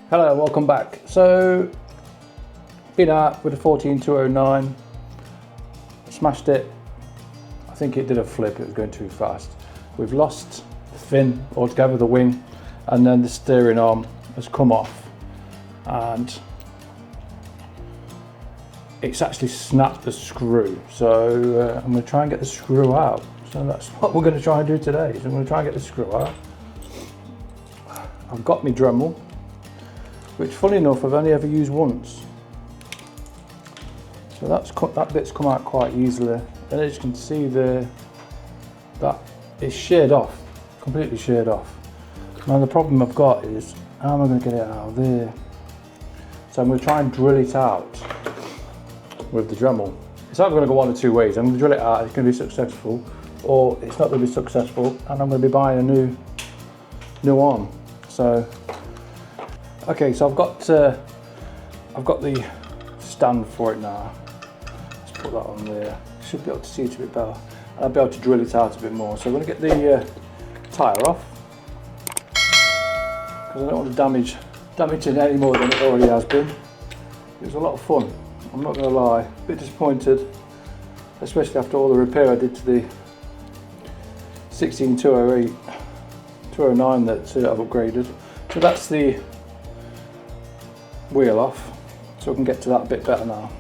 Hello, welcome back. So, been out with a 14209, smashed it. I think it did a flip, it was going too fast. We've lost the fin altogether, the wing, and then the steering arm has come off and it's actually snapped the screw. So I'm going to try and get the screw out. So that's what we're going to try and do today. So I'm going to try and get the screw out. I've got my Dremel, which funny enough I've only ever used once. So that bit's come out quite easily. And as you can see there, that is sheared off, completely sheared off. Now the problem I've got is, how am I going to get it out of there? So I'm going to try and drill it out with the Dremel. It's either going to go one of two ways. I'm going to drill it out, it's going to be successful, or it's not going to be successful, and I'm going to be buying a new arm. So, okay, so I've got the stand for it now. Let's put that on there. Should be able to see it a bit better. And I'll be able to drill it out a bit more. So I'm going to get the tyre off, because I don't want to damage it any more than it already has been. It was a lot of fun, I'm not going to lie. A bit disappointed, especially after all the repair I did to the 16208 209 that I've upgraded. So that's the wheel off, so I can get to that a bit better now.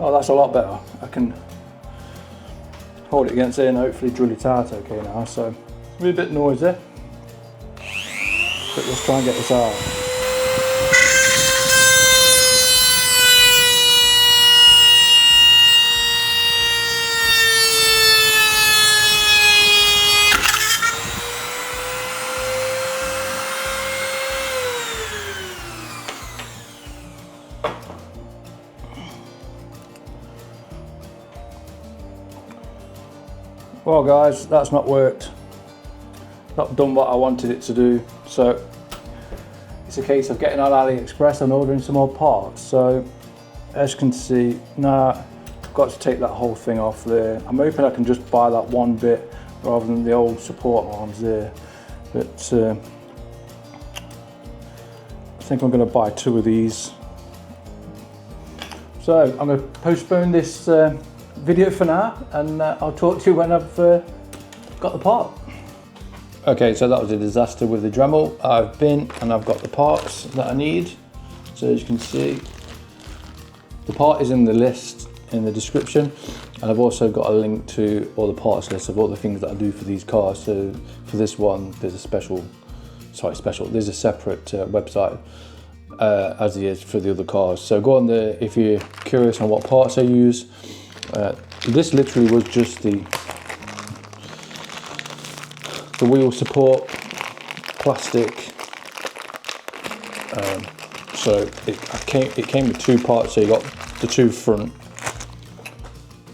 Oh, that's a lot better. I can hold it against there and hopefully drill it out okay now. So it's a bit noisy, but let's try and get this out. Well guys, that's not worked. Not done what I wanted it to do. So it's a case of getting on AliExpress and ordering some more parts. So as you can see, now I've got to take that whole thing off there. I'm hoping I can just buy that one bit rather than the old support arms there. But I think I'm going to buy two of these. So I'm going to postpone this video for now, and I'll talk to you when I've got the part. Okay, so that was a disaster with the Dremel. I've got the parts that I need. So as you can see, the part is in the list in the description, and I've also got a link to all the parts list of all the things that I do for these cars. So for this one, there's a there's a separate website as it is for the other cars. So go on there if you're curious on what parts I use. This literally was just the wheel support, plastic. So it came with two parts. So you got the two front,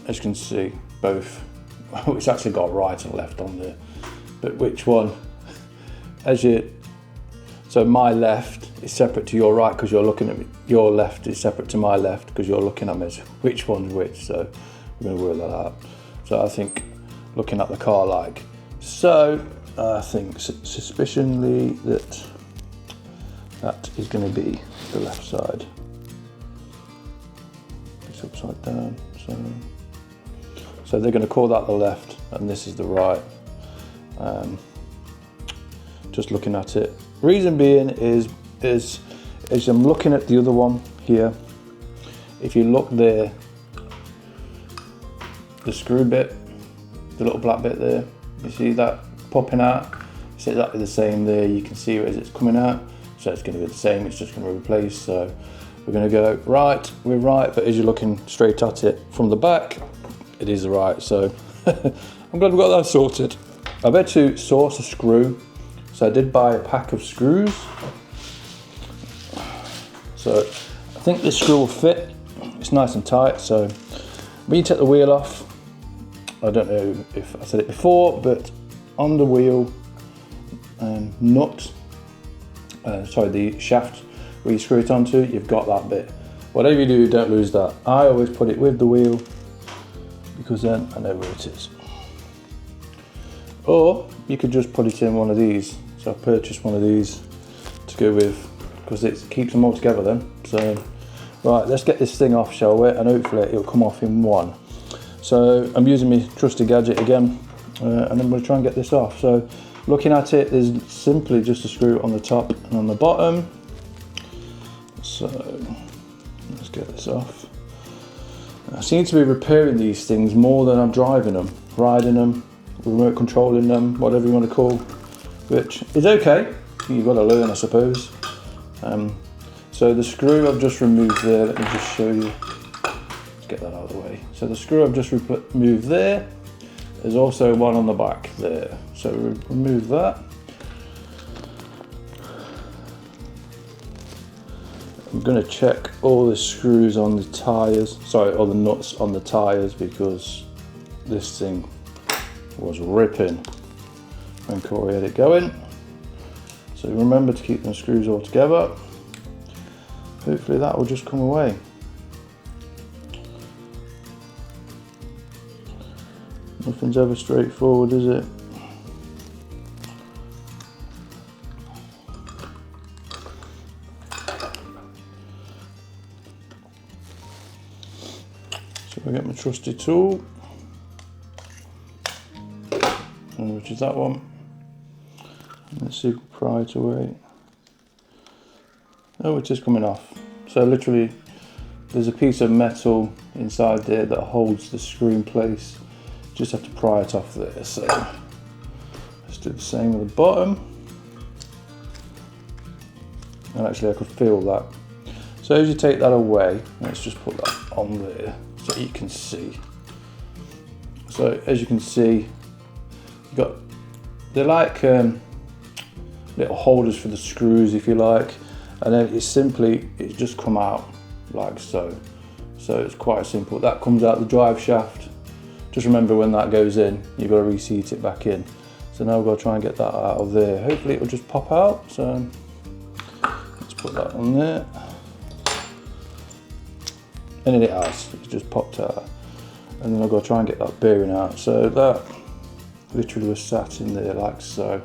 as you can see, both. It's actually got right and left on there, but which one? So my left is separate to your right because you're looking at me. Your left is separate to my left because you're looking at me. So which one's which? So we're going to work that out. So I think looking at the car like so, I think suspicionally that is going to be the left side. It's upside down. So they're going to call that the left, and this is the right. Just looking at it. Reason being is I'm looking at the other one here. If you look there, the screw bit, the little black bit there, you see that popping out? It's exactly the same there. You can see it as it's coming out. So it's going to be the same, it's just going to replace. So we're going to go right, we're right, but as you're looking straight at it from the back, it is right. So I'm glad we got that sorted. I bet to source a screw. So I did buy a pack of screws. So I think this screw will fit. It's nice and tight. So when you take the wheel off, I don't know if I said it before, but on the wheel nut, the shaft where you screw it onto, you've got that bit. Whatever you do, don't lose that. I always put it with the wheel because then I know where it is. Or you could just put it in one of these. So I purchased one of these to go with because it keeps them all together then. So, right, let's get this thing off, shall we? And hopefully it'll come off in one. So I'm using my trusty gadget again, and then we'll try and get this off. So looking at it, there's simply just a screw on the top and on the bottom. So let's get this off. I seem to be repairing these things more than I'm driving them, riding them, remote controlling them, whatever you want to call, which is okay. You've got to learn, I suppose. So the screw I've just removed there, let me just show you. Let's get that out of the way. So the screw I've just removed there, there's also one on the back there. So remove that. I'm going to check all the screws on the tyres, sorry, all the nuts on the tyres, because this thing was ripping when Corey had it going. So remember to keep the screws all together. Hopefully that will just come away. Nothing's ever straightforward, is it? So I get my trusty tool, which is that one. Let's see if we pry it away. Oh, it is coming off. So literally, there's a piece of metal inside there that holds the screw in place. Just have to pry it off there. So let's do the same with the bottom. And actually I could feel that. So as you take that away, let's just put that on there so you can see. So as you can see, they're like little holders for the screws, if you like, and then it's just come out like so. So it's quite simple. That comes out the drive shaft. Just remember, when that goes in, you've got to reseat it back in. So now we've got to try and get that out of there. Hopefully it will just pop out. So let's put that on there. And it has, it's just popped out. And then I've got to try and get that bearing out. So that literally was sat in there like so.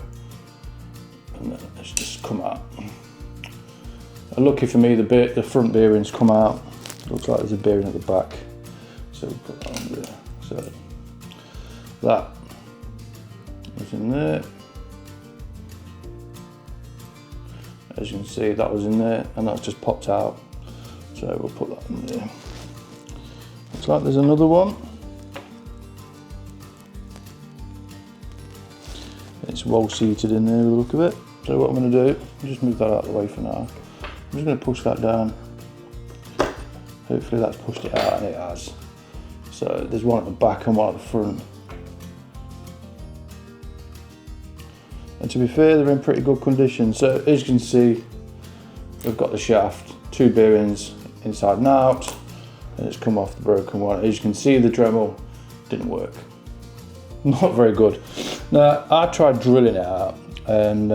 And then it's just come out. And lucky for me, the front bearings come out. Looks like there's a bearing at the back. So we'll put that on there. So that was in there. As you can see, that was in there, and that's just popped out. So we'll put that in there. Looks like there's another one. It's well seated in there with the look of it. So what I'm going to do, just move that out of the way for now. I'm just going to push that down. Hopefully that's pushed it out, and it has. So there's one at the back and one at the front. And to be fair, they're in pretty good condition. So as you can see, we've got the shaft, two bearings inside and out, and it's come off the broken one. As you can see, the Dremel didn't work. Not very good. Now, I tried drilling it out, and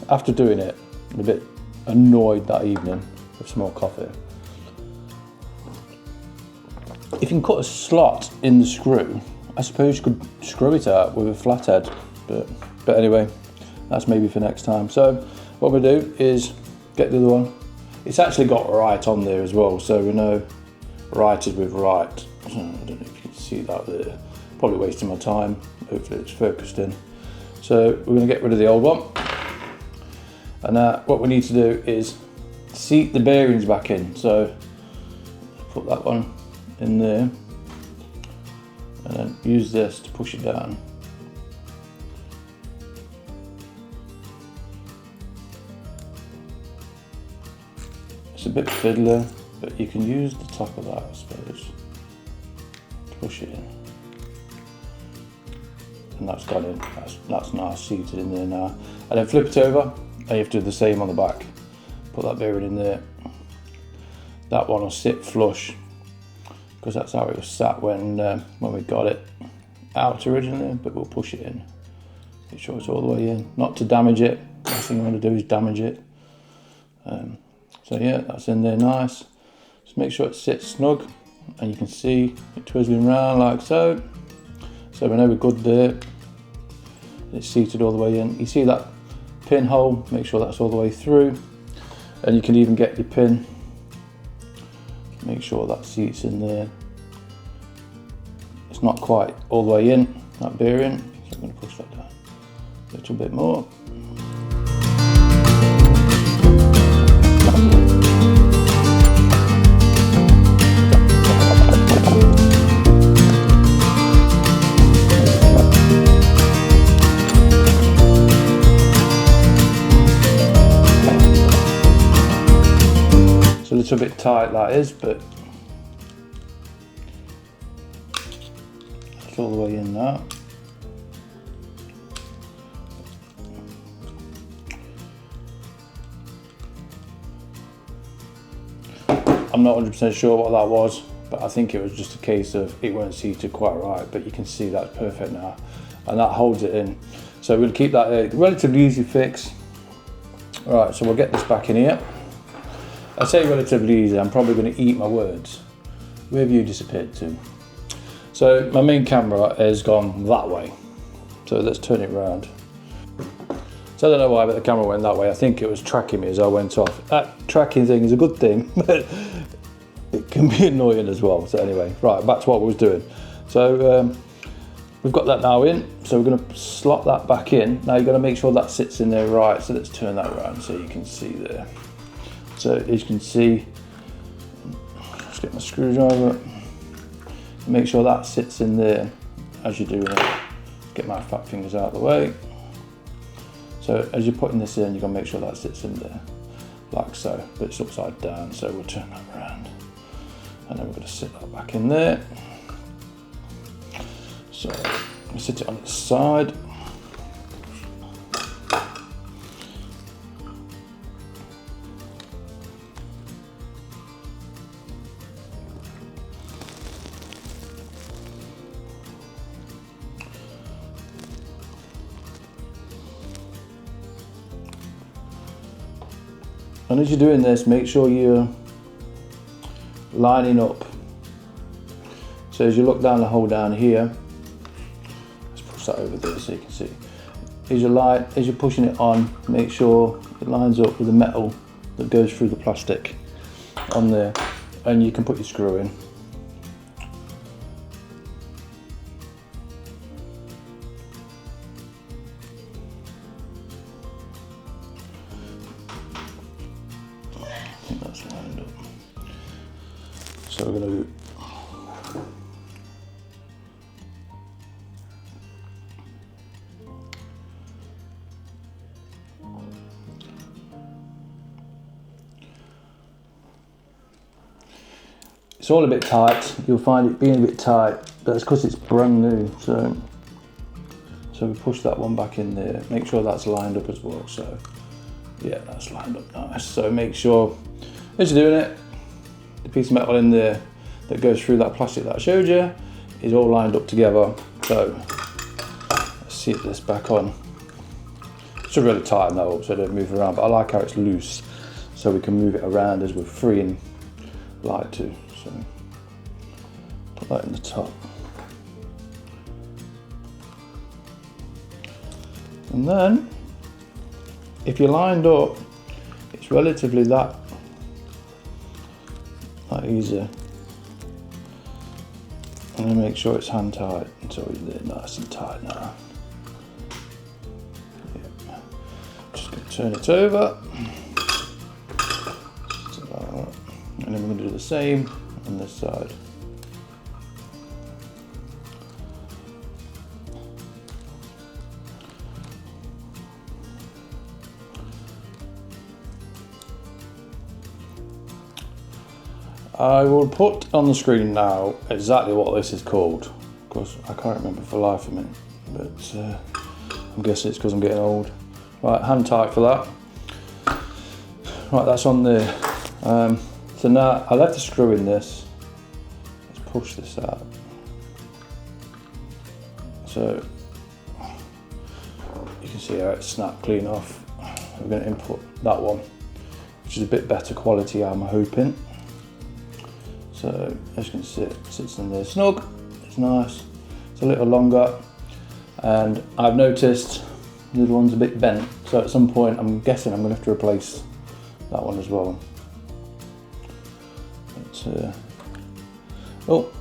after doing it, I'm a bit annoyed that evening with some more coffee. If you can cut a slot in the screw, I suppose you could screw it out with a flathead, but anyway, that's maybe for next time. So what we'll do is get the other one. It's actually got right on there as well, so we know right is with right. So I don't know if you can see that there. Probably wasting my time. Hopefully it's focused in. So we're going to get rid of the old one. And what we need to do is seat the bearings back in. So put that one in there, and then use this to push it down. It's a bit fiddler, but you can use the top of that, I suppose, to push it in. And that's gone in, that's nice seated in there now. And then flip it over, and you have to do the same on the back. Put that bearing in there. That one will sit flush, because that's how it was sat when we got it out originally, but we'll push it in. Make sure it's all the way in, not to damage it. Last thing you want to do is damage it. So yeah, that's in there nice. Just make sure it sits snug, and you can see it twizzling around like so. So we know we're good there. It's seated all the way in. You see that pinhole, make sure that's all the way through. And you can even get your pin, make sure that seat's in there. It's not quite all the way in, that bearing, so I'm going to push that down a little bit more. It's a little bit tight, that is, but it's all the way in now. I'm not 100% sure what that was, but I think it was just a case of it weren't seated quite right, but you can see that's perfect now, and that holds it in. So we'll keep that a relatively easy fix. All right, so we'll get this back in here. I say relatively easy, I'm probably going to eat my words. Where have you disappeared to? So my main camera has gone that way. So let's turn it around. So I don't know why, but the camera went that way. I think it was tracking me as I went off. That tracking thing is a good thing, but it can be annoying as well. So anyway, right, back to what we was doing. So we've got that now in. So we're going to slot that back in. Now you've got to make sure that sits in there right. So let's turn that around so you can see there. So as you can see, let's get my screwdriver, make sure that sits in there as you're doing it. Get my fat fingers out of the way. So as you're putting this in, you're gonna make sure that sits in there, like so, but it's upside down, so we'll turn that around. And then we're gonna sit that back in there. So we'll sit it on its side. And as you're doing this, make sure you're lining up. So as you look down the hole down here, let's push that over there so you can see. As you're pushing it on, make sure it lines up with the metal that goes through the plastic on there, and you can put your screw in. That's lined up. So we're going to it's all a bit tight. You'll find it being a bit tight, but that's because it's brand new. So we push that one back in there. Make sure that's lined up as well. So yeah, that's lined up nice. So make sure as you're doing it, the piece of metal in there that goes through that plastic that I showed you is all lined up together. So let's see this back on. It's really tighten that up so it don't move around, but I like how it's loose, so we can move it around as we're free and like to. So put that in the top. And then if you're lined up, it's relatively that easy. And then make sure it's hand tight until you're there nice and tight now. Yeah. Just going to turn it over. And then we're going to do the same on this side. I will put on the screen now exactly what this is called. Of course, I can't remember for the life of me, but I'm guessing it's because I'm getting old. Right, hand tight for that. Right, that's on there. So now I left the screw in this. Let's push this out. So you can see how it's snapped clean off. We're going to input that one, which is a bit better quality, I'm hoping. So as you can see, it sits in there snug, it's nice, it's a little longer, and I've noticed the other one's a bit bent, so at some point I'm guessing I'm going to have to replace that one as well. But, oh,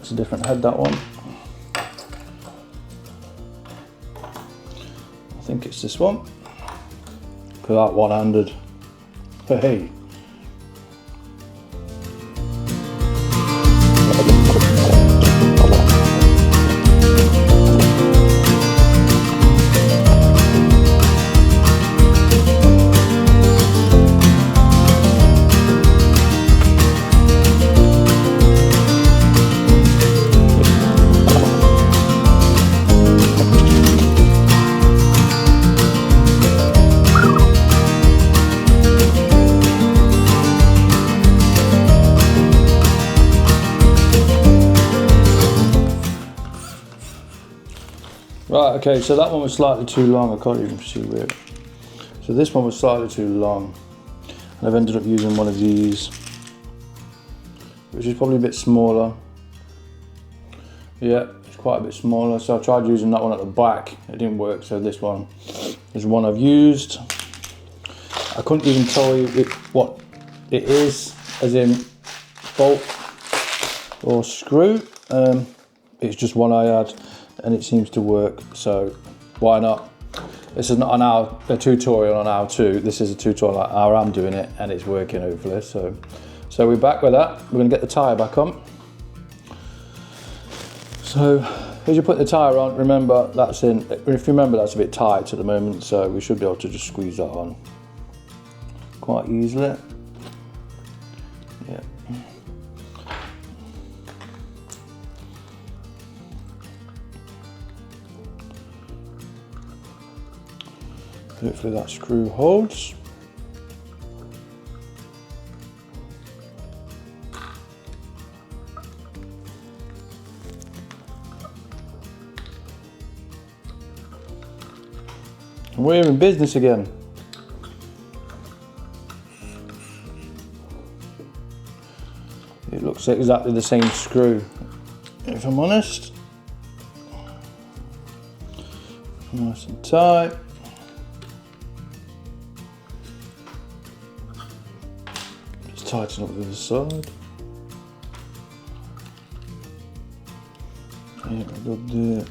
it's a different head, that one. I think it's this one. Look at that, one-handed. Hey. Right, okay, so that one was slightly too long. I can't even see where. So this one was slightly too long, and I've ended up using one of these, which is probably a bit smaller. Yeah, it's quite a bit smaller. So I tried using that one at the back. It didn't work, so this one is one I've used. I couldn't even tell you what it is, as in bolt or screw. It's just one I had, and it seems to work, so why not? This is not a tutorial on how to, this is a tutorial on how I'm doing it, and it's working hopefully. So we're back with that. We're going to get the tyre back on. So as you put the tyre on, remember that's in, if you remember, that's a bit tight at the moment, so we should be able to just squeeze that on quite easily. Yeah. Hopefully that screw holds. And we're in business again. It looks exactly the same screw, if I'm honest. Nice and tight. Tighten up the other side. Yeah, we've got there.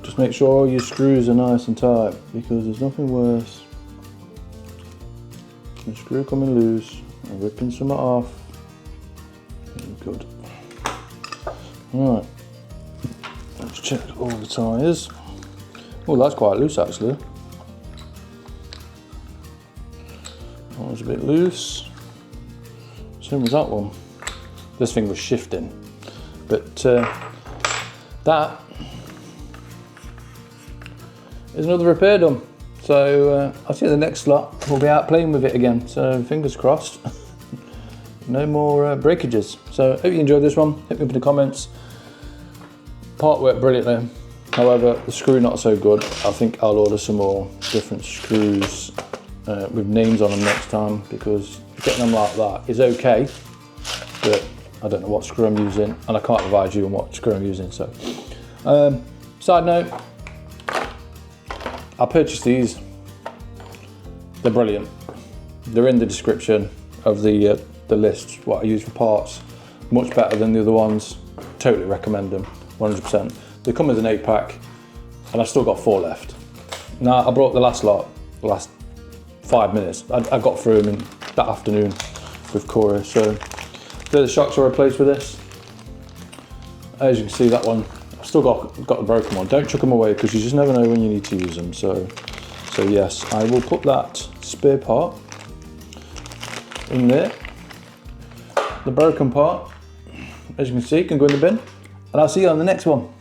Just make sure all your screws are nice and tight, because there's nothing worse than a screw coming loose and ripping some off. Good. Alright, let's check all the tyres. Oh, that's quite loose actually. That was a bit loose. Same as that one. This thing was shifting. But that is another repair done. So I'll see you in the next slot. We'll be out playing with it again. So fingers crossed. No more breakages. So hope you enjoyed this one. Hit me up in the comments. Part worked brilliantly. However, the screw not so good. I think I'll order some more different screws with names on them next time, because getting them like that is okay, but I don't know what screw I'm using, and I can't advise you on what screw I'm using. So side note, I purchased these. They're brilliant. They're in the description of the list, what I use for parts. Much better than the other ones. Totally recommend them, 100%. They come as an 8-pack, and I've still got 4 left. Now, I brought the last lot, the last 5 minutes. I got through them in that afternoon with Cora. So the shocks are replaced with this. As you can see, that one, I've still got the broken one. Don't chuck them away, because you just never know when you need to use them. So yes, I will put that spare part in there. The broken part, as you can see, can go in the bin. And I'll see you on the next one.